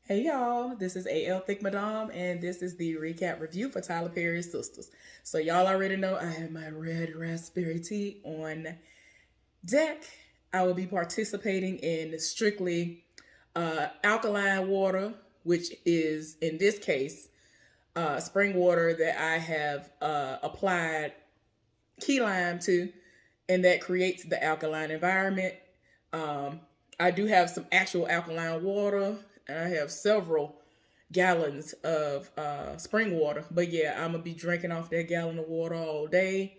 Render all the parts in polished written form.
Hey y'all, this is AL Thick Madame, and this is the recap review for Tyler Perry's Sistas. So, y'all already know I have my red raspberry tea on deck. I will be participating in strictly alkaline water, which is in this case spring water that I have applied key lime to, and that creates the alkaline environment. Um, I do have some actual alkaline water, and I have several gallons of spring water. But yeah, I'm gonna be drinking off that gallon of water all day,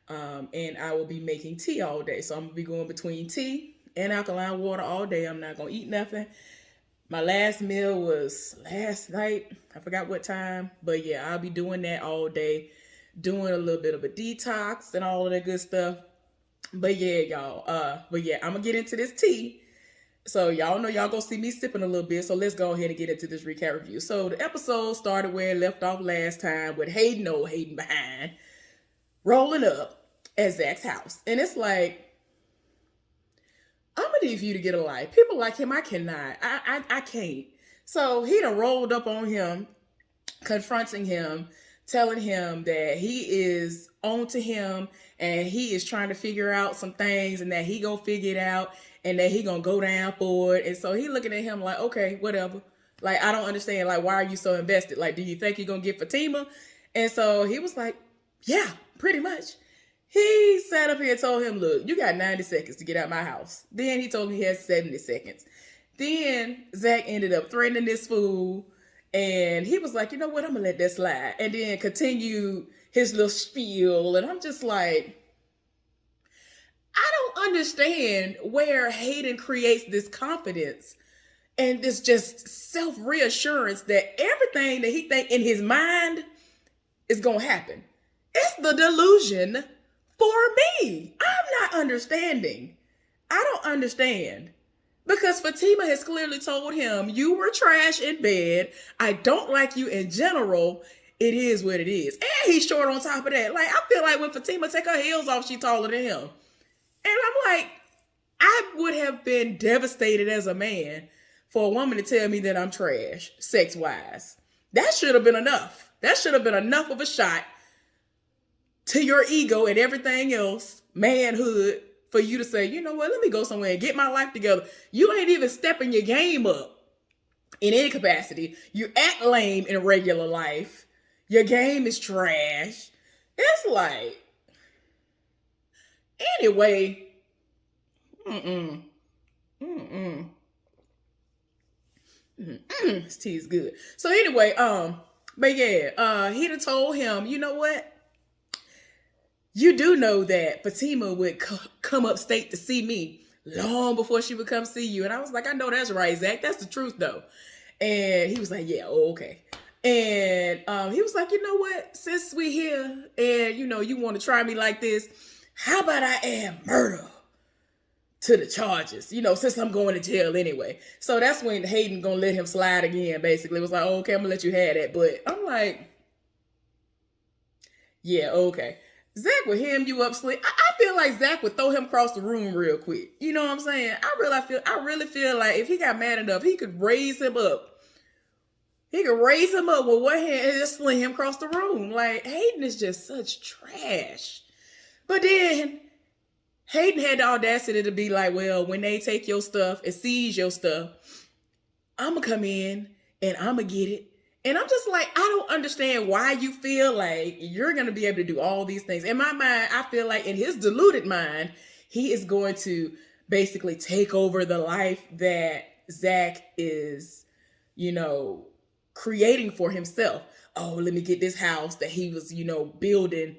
and I will be making tea all day. So I'm gonna be going between tea and alkaline water all day. I'm not gonna eat nothing. My last meal was last night. I forgot what time, but yeah, I'll be doing that all day, doing a little bit of a detox and all of that good stuff. But yeah, y'all. But yeah, I'm gonna get into this tea. So y'all know y'all gonna see me sipping a little bit. So let's go ahead and get into this recap review. So the episode started where it left off last time with Hayden, old Hayden behind, rolling up at Zach's house. And it's like, I'm gonna need for you to get a life. People like him, I cannot. I can't. So he done rolled up on him, confronting him, telling him that he is on to him and he is trying to figure out some things and that he gonna figure it out and that he gonna go down for it. And so he looking at him like, okay, whatever. Like, I don't understand. Like, why are you so invested? Like, do you think you're gonna get Fatima? And so he was like, yeah, pretty much. He sat up here and told him, look, you got 90 seconds to get out my house. Then he told him he had 70 seconds. Then Zach ended up threatening this fool. And he was like, you know what, I'm going to let that slide. And then continued his little spiel. And I'm just like, I don't understand where Hayden creates this confidence and this just self-reassurance that everything that he think in his mind is going to happen. It's the delusion for me. I'm not understanding. I don't understand. Because Fatima has clearly told him, you were trash in bed. I don't like you in general. It is what it is. And he's short on top of that. Like, I feel like when Fatima take her heels off, she taller than him. And I'm like, I would have been devastated as a man for a woman to tell me that I'm trash, sex-wise. That should have been enough. That should have been enough of a shot to your ego and everything else, manhood, for you to say, you know what, let me go somewhere and get my life together. You ain't even stepping your game up in any capacity. You act lame in regular life. Your game is trash. It's like, anyway, this tea is good. So anyway, but yeah, he done told him, you know what? You do know that Fatima would come upstate to see me long before she would come see you. And I was like, I know that's right, Zach. That's the truth, though. And he was like, yeah, okay. And he was like, you know what? Since we here and, you know, you want to try me like this, how about I add murder to the charges? You know, since I'm going to jail anyway. So that's when Hayden gonna let him slide again, basically. It was like, oh, okay, I'm gonna let you have that. But I'm like, yeah, okay. Zach would hem you up slick. I feel like Zach would throw him across the room real quick. You know what I'm saying? I really feel like if he got mad enough, he could raise him up. He could raise him up with one hand and just sling him across the room. Like, Hayden is just such trash. But then Hayden had the audacity to be like, well, when they take your stuff and seize your stuff, I'm going to come in and I'm going to get it. And I'm just like, I don't understand why you feel like you're going to be able to do all these things. In my mind, I feel like in his deluded mind, he is going to basically take over the life that Zach is, you know, creating for himself. Oh, let me get this house that he was, you know, building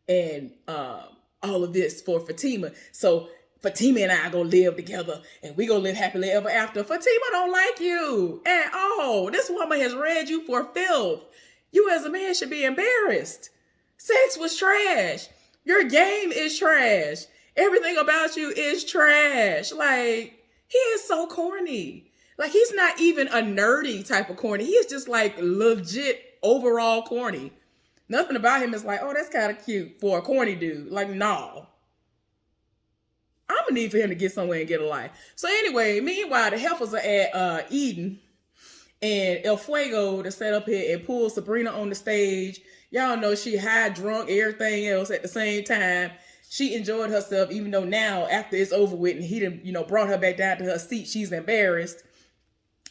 and all of this for Fatima. So Fatima and I are gonna live together and we gonna live happily ever after. Fatima don't like you at all. This woman has read you for filth. You as a man should be embarrassed. Sex was trash. Your game is trash. Everything about you is trash. Like, he is so corny. Like, he's not even a nerdy type of corny. He is just like legit overall corny. Nothing about him is like, oh, that's kind of cute for a corny dude. Like, no. I'm gonna need for him to get somewhere and get a life. So anyway, meanwhile, the heifers are at Eden. And El Fuego to set up here and pull Sabrina on the stage. Y'all know she high, drunk, everything else at the same time. She enjoyed herself, even though now, after it's over with, and he done, brought her back down to her seat, she's embarrassed.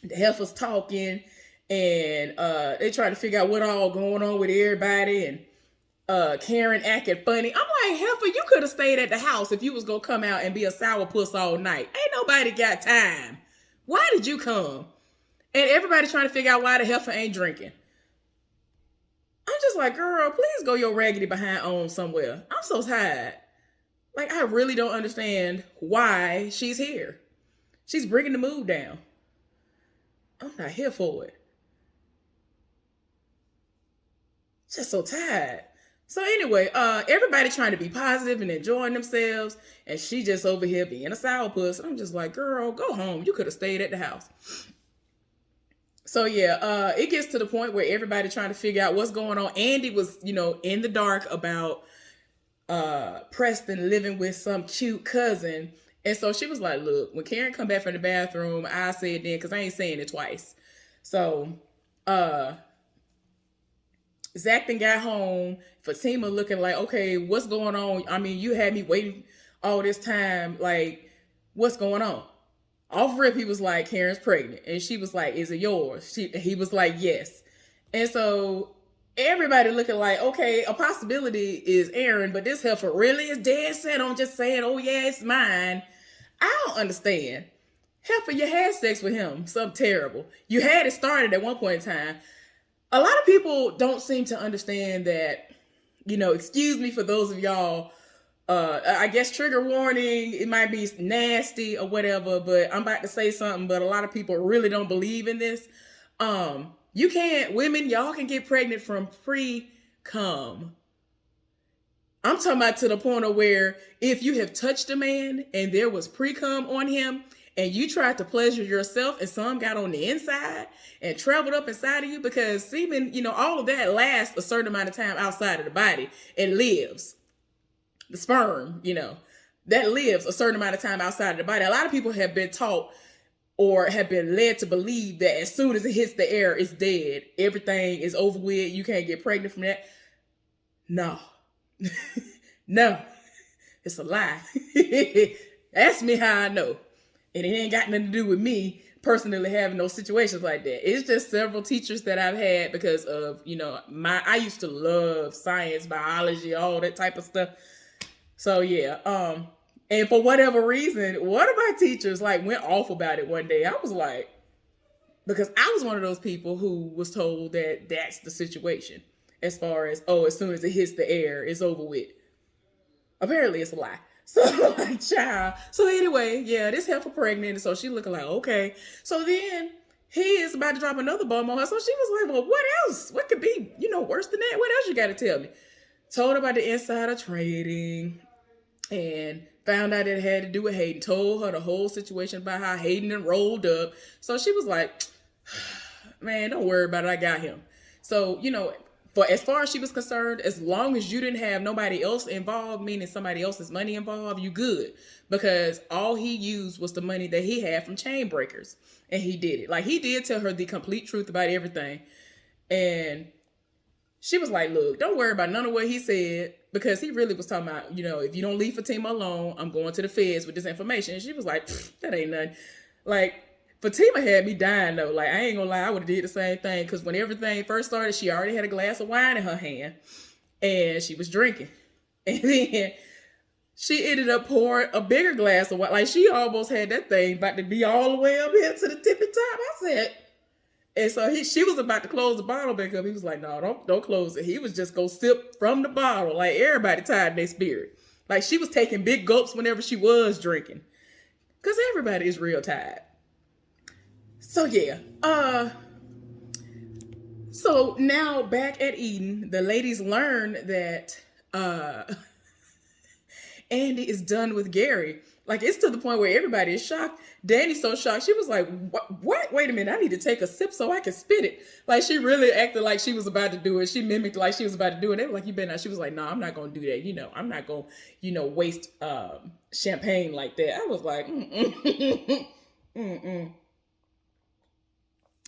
The heifer's talking, and they try to figure out what all going on with everybody, and Karen acting funny. I'm like, heifer, you could have stayed at the house if you was gonna come out and be a sourpuss all night. Ain't nobody got time. Why did you come? And everybody trying to figure out why the heifer ain't drinking. I'm just like, girl, please go your raggedy behind on somewhere. I'm so tired. Like, I really don't understand why she's here. She's bringing the mood down. I'm not here for it. Just so tired. So anyway, everybody trying to be positive and enjoying themselves, and she just over here being a sourpuss. I'm just like, girl, go home. You could have stayed at the house. So yeah, it gets to the point where everybody trying to figure out what's going on. Andy was, in the dark about Preston living with some cute cousin. And so she was like, look, when Karen come back from the bathroom, I'll say it then, because I ain't saying it twice. So Zach then got home. Fatima looking like, okay, what's going on? I mean, you had me waiting all this time. Like, what's going on? Off rip, he was like, Karen's pregnant. And she was like, is it yours? He was like, yes. And so everybody looking like, okay, a possibility is Aaron, but this heifer really is dead set on just saying, oh yeah, it's mine. I don't understand. Heifer, you had sex with him. Something terrible. You had it started at one point in time. A lot of people don't seem to understand that, excuse me for those of y'all, I guess trigger warning, it might be nasty or whatever, but I'm about to say something, but a lot of people really don't believe in this. You can't, women, y'all can get pregnant from pre-cum. I'm talking about to the point of where if you have touched a man and there was pre-cum on him and you tried to pleasure yourself and some got on the inside and traveled up inside of you, because semen, all of that lasts a certain amount of time outside of the body. It lives. The sperm, that lives a certain amount of time outside of the body. A lot of people have been taught or have been led to believe that as soon as it hits the air, it's dead. Everything is over with. You can't get pregnant from that. No. No. It's a lie. Ask me how I know. And it ain't got nothing to do with me personally having those situations like that. It's just several teachers that I've had because of, I used to love science, biology, all that type of stuff. So yeah, and for whatever reason, one of my teachers went off about it one day. I was like, because I was one of those people who was told that that's the situation as far as, as soon as it hits the air, it's over with. Apparently it's a lie. So child. So anyway, yeah, this heifer pregnant, and so she looking like, okay. So then he is about to drop another bomb on her. So she was like, well, what else? What could be, worse than that? What else you got to tell me? Told her about the insider trading. And found out it had to do with Hayden. Told her the whole situation about how Hayden had rolled up. So she was like, man, don't worry about it. I got him. So, for as far as she was concerned, as long as you didn't have nobody else involved, meaning somebody else's money involved, you good. Because all he used was the money that he had from chain breakers. And he did it. He did tell her the complete truth about everything. And she was like, look, don't worry about none of what he said, because he really was talking about, if you don't leave Fatima alone, I'm going to the feds with this information. And she was like, that ain't nothing. Fatima had me dying though. I ain't gonna lie, I would have did the same thing, because when everything first started, she already had a glass of wine in her hand and she was drinking. And then she ended up pouring a bigger glass of wine. She almost had that thing about to be all the way up here to the tippy top. I said, and so she was about to close the bottle back up. He was like, no, don't close it. He was just go sip from the bottle. Everybody tied their spirit. She was taking big gulps whenever she was drinking. Because everybody is real tired. So yeah. So now back at Eden, the ladies learn that Andy is done with Gary. It's to the point where everybody is shocked. Danny's so shocked. She was like, what? Wait a minute. I need to take a sip so I can spit it. She really acted like she was about to do it. She mimicked like she was about to do it. They were like, you better not. She was like, no, I'm not going to do that. I'm not going to, waste champagne like that. I was like,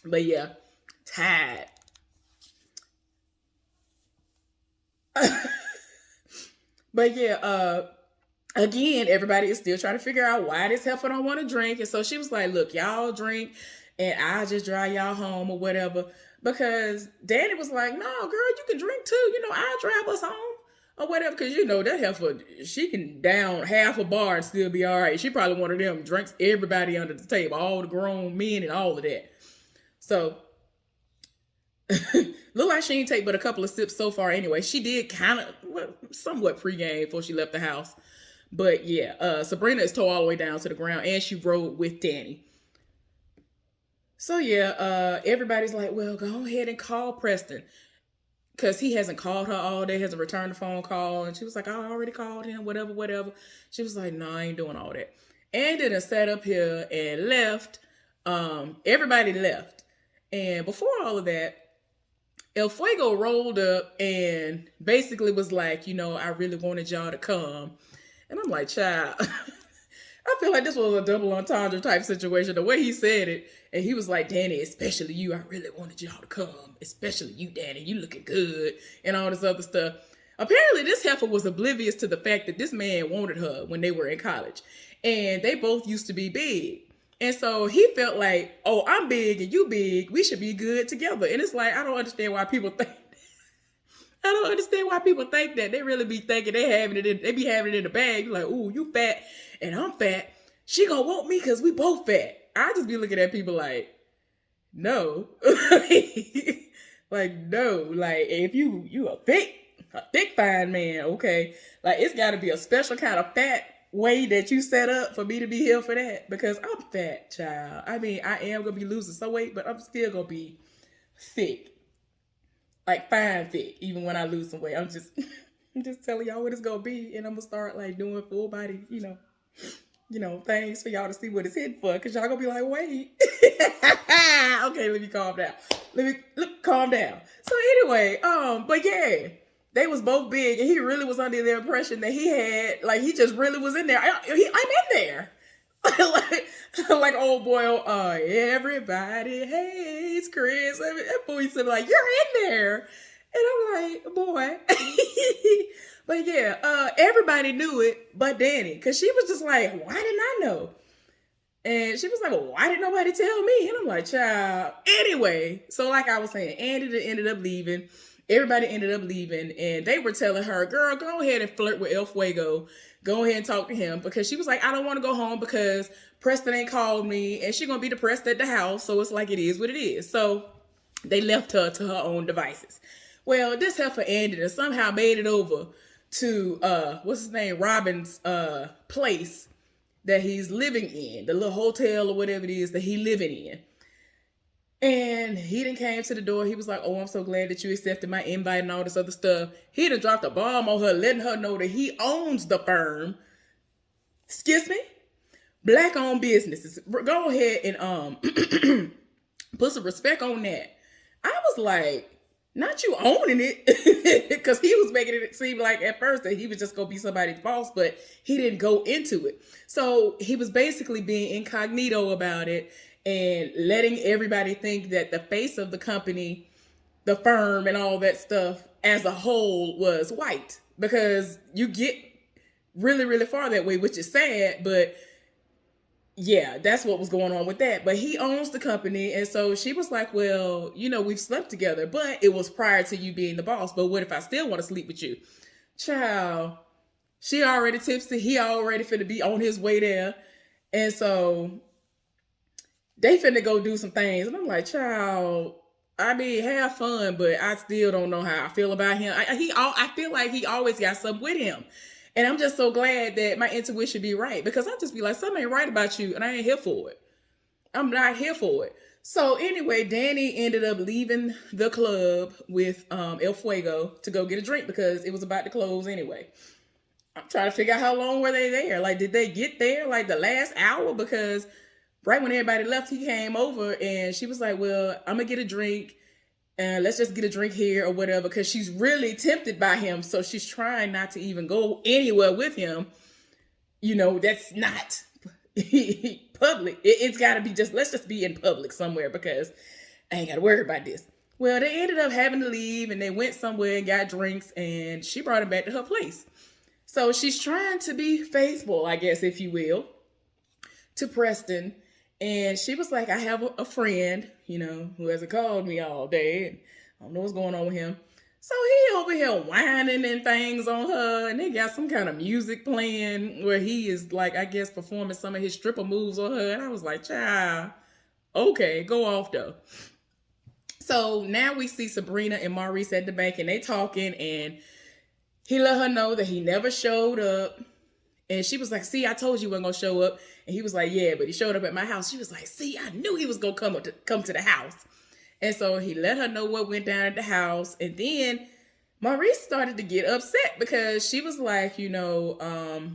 But yeah, tired. But yeah, again, everybody is still trying to figure out why this heifer don't want to drink. And so she was like, look, y'all drink and I'll just drive y'all home or whatever. Because Danny was like, no, girl, you can drink too. I'll drive us home or whatever. Because that heifer, she can down half a bar and still be all right. She probably one of them drinks everybody under the table, all the grown men and all of that. So look like she didn't take but a couple of sips so far anyway. She did kind of somewhat pregame before she left the house. But yeah, Sabrina is towed all the way down to the ground and she rode with Danny. So yeah, everybody's like, well, go ahead and call Preston. Because he hasn't called her all day, hasn't returned the phone call. And she was like, I already called him, whatever. She was like, no, I ain't doing all that. And then sat up here and left. Everybody left. And before all of that, El Fuego rolled up and basically was like, I really wanted y'all to come. And I'm like, child, I feel like this was a double entendre type situation. The way he said it, and he was like, Danny, especially you, I really wanted y'all to come. Especially you, Danny, you looking good, and all this other stuff. Apparently, this heifer was oblivious to the fact that this man wanted her when they were in college. And they both used to be big. And so he felt like, oh, I'm big and you big. We should be good together. And it's like, I don't understand why people think I don't understand why people think that. They really be thinking they be having it in the bag. You're like, ooh, you fat and I'm fat. She gonna want me because we both fat. I just be looking at people like, no. Like, no. Like, if you a thick fine man, okay. Like, it's gotta be a special kind of fat way that you set up for me to be here for that. Because I'm fat, child. I mean, I am gonna be losing some weight, but I'm still gonna be thick. Like fine thick, even when I lose some weight. I'm just telling y'all what it's gonna be, and I'm gonna start like doing full body, things for y'all to see what it's hitting for. Cause y'all gonna be like, wait, okay, let me calm down. Let me calm down. So anyway, but yeah, they was both big, and he really was under the impression that he just really was in there. I'm in there. like old boy, everybody hates Chris. That boy said like, you're in there. And I'm like, boy. But yeah, everybody knew it but Danny. Cause she was just like, why didn't I know? And she was like, well, why didn't nobody tell me? And I'm like, child. Anyway, so like I was saying, Andy ended up leaving. Everybody ended up leaving. And they were telling her, girl, go ahead and flirt with El Fuego. Go ahead and talk to him. Because she was like, I don't want to go home because Preston ain't called me. And she's going to be depressed at the house. So it's like it is what it is. So they left her to her own devices. Well, this heifer ended and somehow made it over to, what's his name? Robin's place that he's living in. The little hotel or whatever it is that he's living in. And he done came to the door. He was like, oh, I'm so glad that you accepted my invite and all this other stuff. He done dropped a bomb on her, letting her know that he owns the firm. Excuse me? Black-owned businesses. Go ahead and put some respect on that. I was like, not you owning it. Because he was making it seem like at first that he was just going to be somebody's boss, but he didn't go into it. So he was basically being incognito about it and letting everybody think that the face of the company, the firm and all that stuff as a whole was white. Because you get really, really far that way, which is sad, but yeah, that's what was going on with that. But he owns the company. And so she was like, well, we've slept together, but it was prior to you being the boss. But what if I still want to sleep with you? Child, she already tipsy. He already finna be on his way there. And so they finna go do some things. And I'm like, child, I mean, have fun, but I still don't know how I feel about him. I feel like he always got something with him. And I'm just so glad that my intuition be right. Because I just be like, something ain't right about you. And I ain't here for it. I'm not here for it. So anyway, Danny ended up leaving the club with El Fuego to go get a drink because it was about to close anyway. I'm trying to figure out how long were they there. Like, did they get there like the last hour? Because right when everybody left, he came over and she was like, well, I'm going to get a drink. And let's just get a drink here or whatever, because she's really tempted by him. So she's trying not to even go anywhere with him. That's not public. It's got to be let's just be in public somewhere, because I ain't got to worry about this. Well, they ended up having to leave and they went somewhere and got drinks and she brought him back to her place. So she's trying to be faithful, I guess, if you will, to Preston. And she was like, I have a friend, who hasn't called me all day. And I don't know what's going on with him. So he over here whining and things on her. And they got some kind of music playing where he is like, I guess, performing some of his stripper moves on her. And I was like, child, okay, go off though. So now we see Sabrina and Maurice at the bank and they talking and he let her know that he never showed up. And she was like, see, I told you he wasn't going to show up. And he was like, yeah, but he showed up at my house. She was like, see, I knew he was going to come to the house. And so he let her know what went down at the house. And then Maurice started to get upset because she was like, I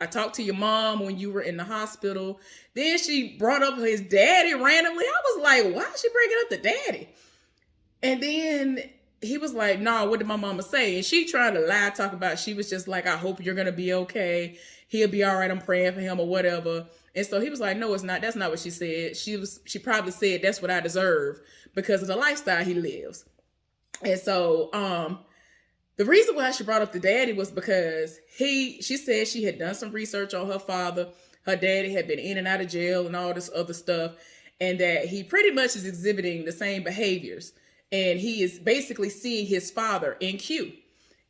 talked to your mom when you were in the hospital. Then she brought up his daddy randomly. I was like, why is she bringing up the daddy? And then he was like, no, what did my mama say? And she tried to lie, talk about, she was just like, I hope you're going to be okay. He'll be all right. I'm praying for him or whatever. And so he was like, no, it's not. That's not what she said. She probably said that's what I deserve because of the lifestyle he lives. And so, the reason why she brought up the daddy was because she said she had done some research on her father. Her daddy had been in and out of jail and all this other stuff. And that he pretty much is exhibiting the same behaviors. And he is basically seeing his father in Q.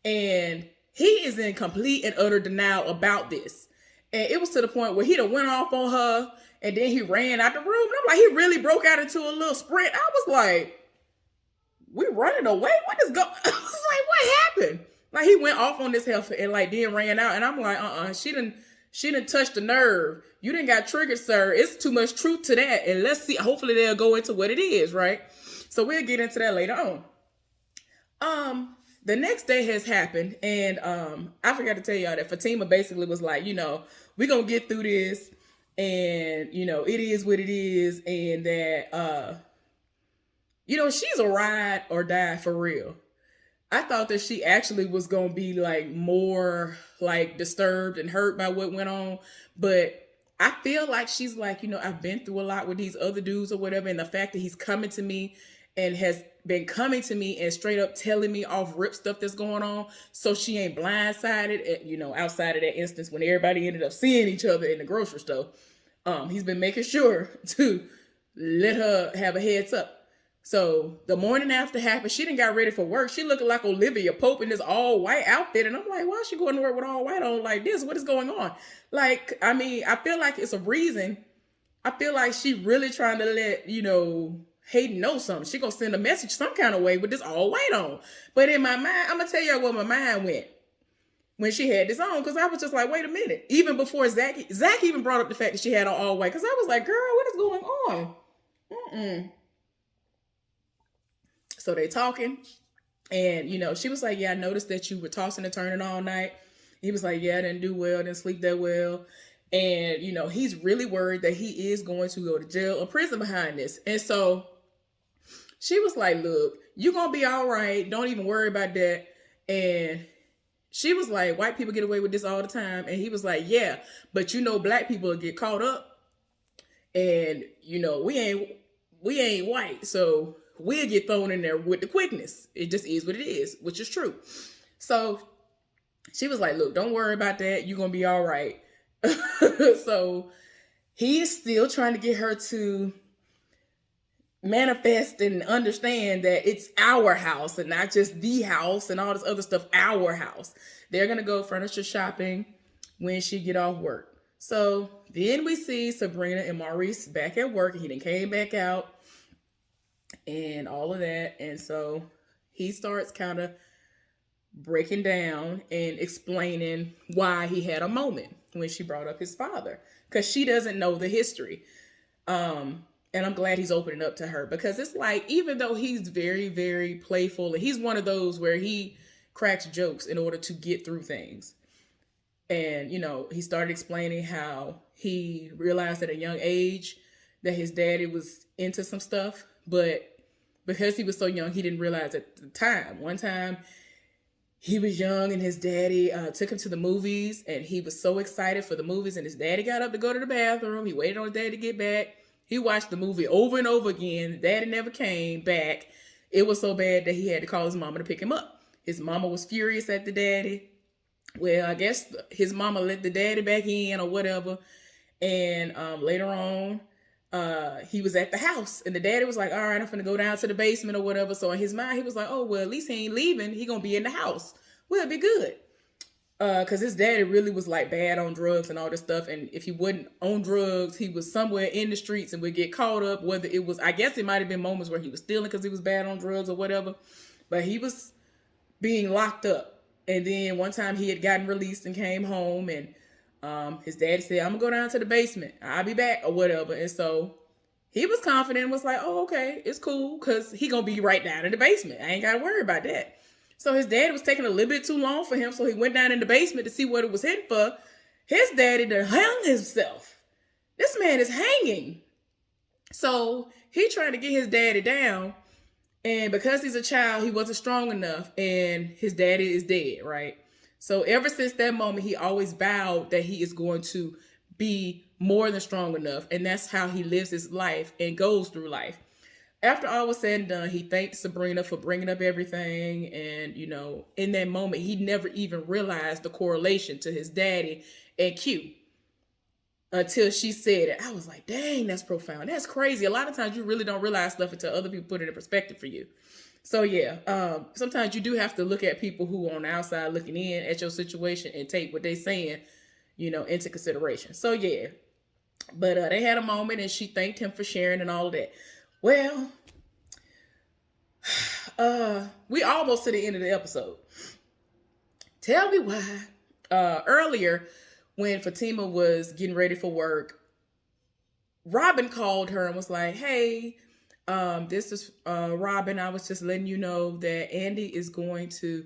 And he is in complete and utter denial about this. And it was to the point where he done went off on her. And then he ran out the room. And I'm like, he really broke out into a little sprint. I was like, we running away? What is going on? I was like, what happened? Like, he went off on this heifer and like then ran out. And I'm like, she didn't touch the nerve. You didn't got triggered, sir. It's too much truth to that. And let's see. Hopefully they'll go into what it is, right? So we'll get into that later on. The next day has happened. And I forgot to tell y'all that Fatima basically was like, we're going to get through this. And, it is what it is. And that, she's a ride or die for real. I thought that she actually was going to be like more like disturbed and hurt by what went on. But I feel like she's like, I've been through a lot with these other dudes or whatever. And the fact that he's coming to me and has been coming to me and straight up telling me off rip stuff that's going on. So she ain't blindsided, outside of that instance when everybody ended up seeing each other in the grocery store. He's been making sure to let her have a heads up. So the morning after happened, she done got ready for work. She looking like Olivia Pope in this all white outfit. And I'm like, why is she going to work with all white on like this? What is going on? Like, I mean, I feel like it's a reason. I feel like she really trying to let, Hayden know something. She gonna send a message some kind of way with this all white on. But in my mind, I'm gonna tell you where my mind went when she had this on, because I was just like, wait a minute. Even before Zach even brought up the fact that she had on all white, because I was like, girl, what is going on? So they talking, and she was like, yeah, I noticed that you were tossing and turning all night. He was like, yeah, I didn't do well, didn't sleep that well. And, he's really worried that he is going to go to jail or prison behind this. And so she was like, look, you're going to be all right. Don't even worry about that. And she was like, white people get away with this all the time. And he was like, yeah, but black people get caught up. And, we ain't white. So we'll get thrown in there with the quickness. It just is what it is, which is true. So she was like, look, don't worry about that. You're going to be all right. So he is still trying to get her to manifest and understand that it's our house and not just the house and all this other stuff. Our house. They're going to go furniture shopping when she get off work. So then we see Sabrina and Maurice back at work. He then came back out and all of that. And so he starts kind of breaking down and explaining why he had a moment when she brought up his father, because she doesn't know the history. And I'm glad he's opening up to her, because it's like, even though he's very, very playful, and he's one of those where he cracks jokes in order to get through things. And, he started explaining how he realized at a young age that his daddy was into some stuff, but because he was so young, he didn't realize at the time. One time, he was young and his daddy took him to the movies, and he was so excited for the movies, and his daddy got up to go to the bathroom. He waited on his dad to get back. He watched the movie over and over again. Daddy never came back. It was so bad that he had to call his mama to pick him up. His mama was furious at the daddy. Well, I guess his mama let the daddy back in or whatever. And later on, he was at the house, and the daddy was like, all right, I'm finna go down to the basement or whatever. So in his mind, he was like, oh, well, at least he ain't leaving. He gonna be in the house. Well, it'd be good. Because his daddy really was like bad on drugs and all this stuff. And if he wasn't on drugs, he was somewhere in the streets and would get caught up. Whether it was, I guess it might have been moments where he was stealing because he was bad on drugs or whatever. But he was being locked up. And then one time he had gotten released and came home, and his daddy said, I'm gonna go down to the basement. I'll be back or whatever. And so he was confident and was like, oh, okay, it's cool, because he gonna be right down in the basement. I ain't gotta worry about that. So his daddy was taking a little bit too long for him, so he went down in the basement to see what it was heading for. His daddy done hung himself. This man is hanging. So he trying to get his daddy down, and because he's a child, he wasn't strong enough, and his daddy is dead, right? So ever since that moment, he always vowed that he is going to be more than strong enough, and that's how he lives his life and goes through life. After all was said and done, he thanked Sabrina for bringing up everything. And, you know, in that moment, he never even realized the correlation to his daddy and Q until she said it. I was like, dang, that's profound. That's crazy. A lot of times you really don't realize stuff until other people put it in perspective for you. So, yeah, sometimes you do have to look at people who are on the outside looking in at your situation and take what they're saying, you know, into consideration. So, yeah, but they had a moment, and she thanked him for sharing and all of that. Well, we almost to the end of the episode. Tell me why. Earlier, when Fatima was getting ready for work, Robin called her and was like, hey, this is Robin. I was just letting you know that Andy is going to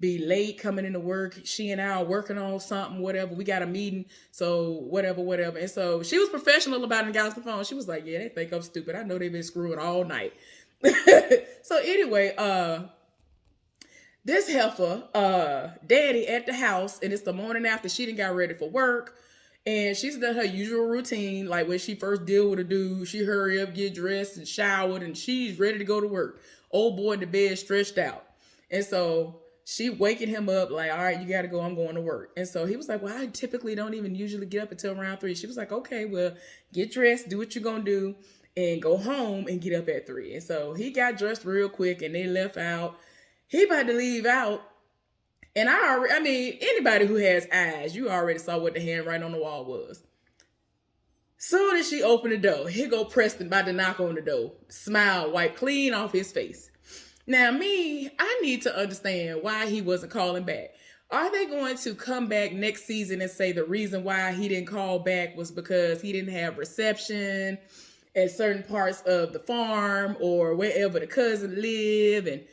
be late coming into work. She and I are working on something, whatever. We got a meeting, so whatever. And so she was professional about it and got off the phone. She was like, yeah, they think I'm stupid. I know they've been screwing all night. So anyway, this heifer, daddy at the house, and it's the morning after she done got ready for work, and she's done her usual routine. Like when she first deal with a dude, she hurry up, get dressed and showered, and she's ready to go to work. Old boy in the bed, stretched out. And so she waking him up like, all right, you got to go. I'm going to work. And so he was like, well, I typically don't even usually get up until around 3. She was like, okay, well, get dressed, do what you're going to do, and go home and get up at 3. And so he got dressed real quick, and they left out. He about to leave out. And I mean, anybody who has eyes, you already saw what the handwriting on the wall was. Soon as she opened the door, here go Preston about to knock on the door. Smile wiped clean off his face. Now, I need to understand why he wasn't calling back. Are they going to come back next season and say the reason why he didn't call back was because he didn't have reception at certain parts of the farm or wherever the cousin lived, and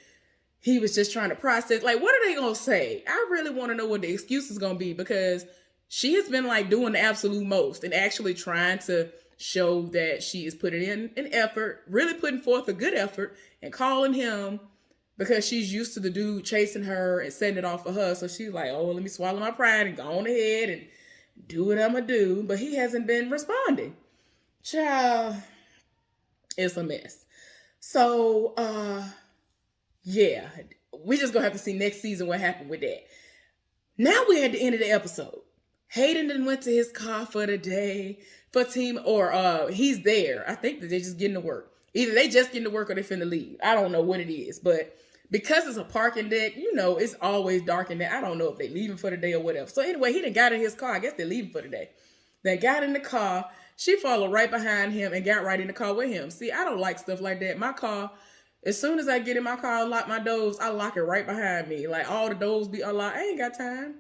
he was just trying to process? Like, what are they going to say? I really want to know what the excuse is going to be, because she has been like doing the absolute most and actually trying to show that she is putting in an effort, really putting forth a good effort, and calling him because she's used to the dude chasing her and setting it off for her. So she's like, oh, let me swallow my pride and go on ahead and do what I'm going to do. But he hasn't been responding. Child, it's a mess. So, yeah, we just going to have to see next season what happened with that. Now we're at the end of the episode. Hayden then went to his car for the day. Fatima, or he's there. I think that they're just getting to work. Either they just getting to work or they finna leave. I don't know what it is, but because it's a parking deck, you know, it's always dark in there. I don't know if they leaving for the day or whatever. So anyway, he done got in his car. I guess they're leaving for the day. They got in the car. She followed right behind him and got right in the car with him. See, I don't like stuff like that. My car, as soon as I get in my car, I lock my doors. I lock it right behind me. Like all the doors be unlocked. I ain't got time.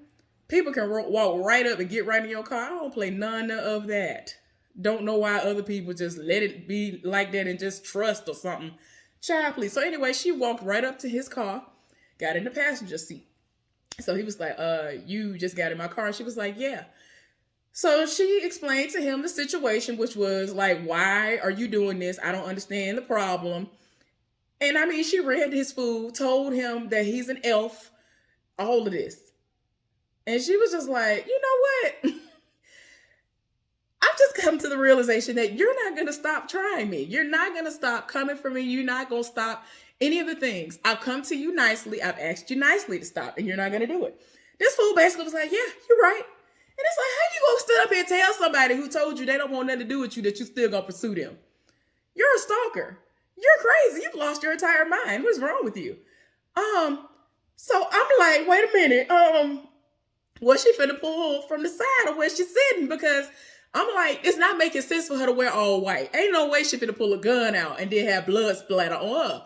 People can walk right up and get right in your car. I don't play none of that. Don't know why other people just let it be like that and just trust or something. Child, please. So anyway, she walked right up to his car, got in the passenger seat. So he was like, you just got in my car? And she was like, yeah. So she explained to him the situation, which was like, why are you doing this? I don't understand the problem. And I mean, she read his food, told him that he's an elf, all of this. And she was just like, you know what? I'm just come to the realization that you're not going to stop trying me. You're not going to stop coming for me. You're not going to stop any of the things. I've come to you nicely. I've asked you nicely to stop, and you're not going to do it. This fool basically was like, yeah, you're right. And it's like, how you going to stand up here and tell somebody who told you they don't want nothing to do with you that you still going to pursue them? You're a stalker. You're crazy. You've lost your entire mind. What's wrong with you? So I'm like, wait a minute. Was she finna pull from the side or where she's sitting? Because I'm like, it's not making sense for her to wear all white. Ain't no way she finna pull a gun out and then have blood splatter on her.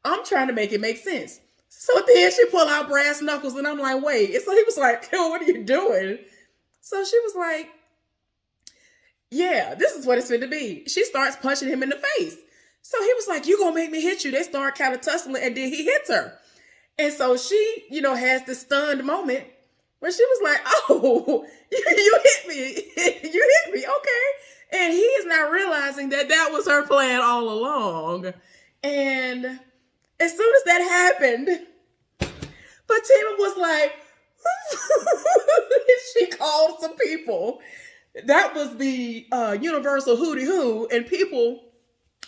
I'm trying to make it make sense. So then she pulled out brass knuckles and I'm like, wait. And so he was like, yo, what are you doing? So she was like, yeah, this is what it's finna be. She starts punching him in the face. So he was like, you gonna make me hit you. They start kind of tussling and then he hits her. And so she, has this stunned moment where she was like, oh, you hit me. You hit me. Okay. And he is not realizing that that was her plan all along. And as soon as that happened, Fatima was like, she called some people. That was the universal hootie hoo, and people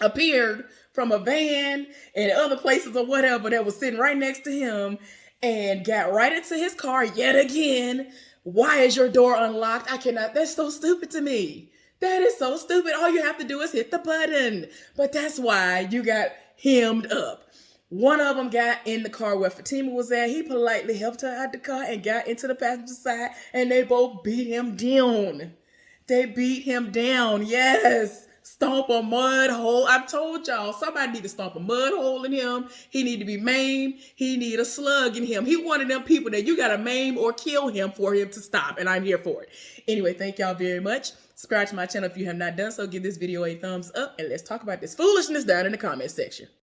appeared from a van and other places or whatever that was sitting right next to him and got right into his car yet again. Why is your door unlocked? I cannot. That's so stupid to me. That is so stupid. All you have to do is hit the button. But that's why you got hemmed up. One of them got in the car where Fatima was at. He politely helped her out the car and got into the passenger side, and they both beat him down. They beat him down. Yes. Stomp a mud hole. I've told y'all, somebody need to stomp a mud hole in him. He need to be maimed. He need a slug in him. He one of them people that you got to maim or kill him for him to stop. And I'm here for it. Anyway, thank y'all very much. Subscribe to my channel if you have not done so. Give this video a thumbs up. And let's talk about this foolishness down in the comment section.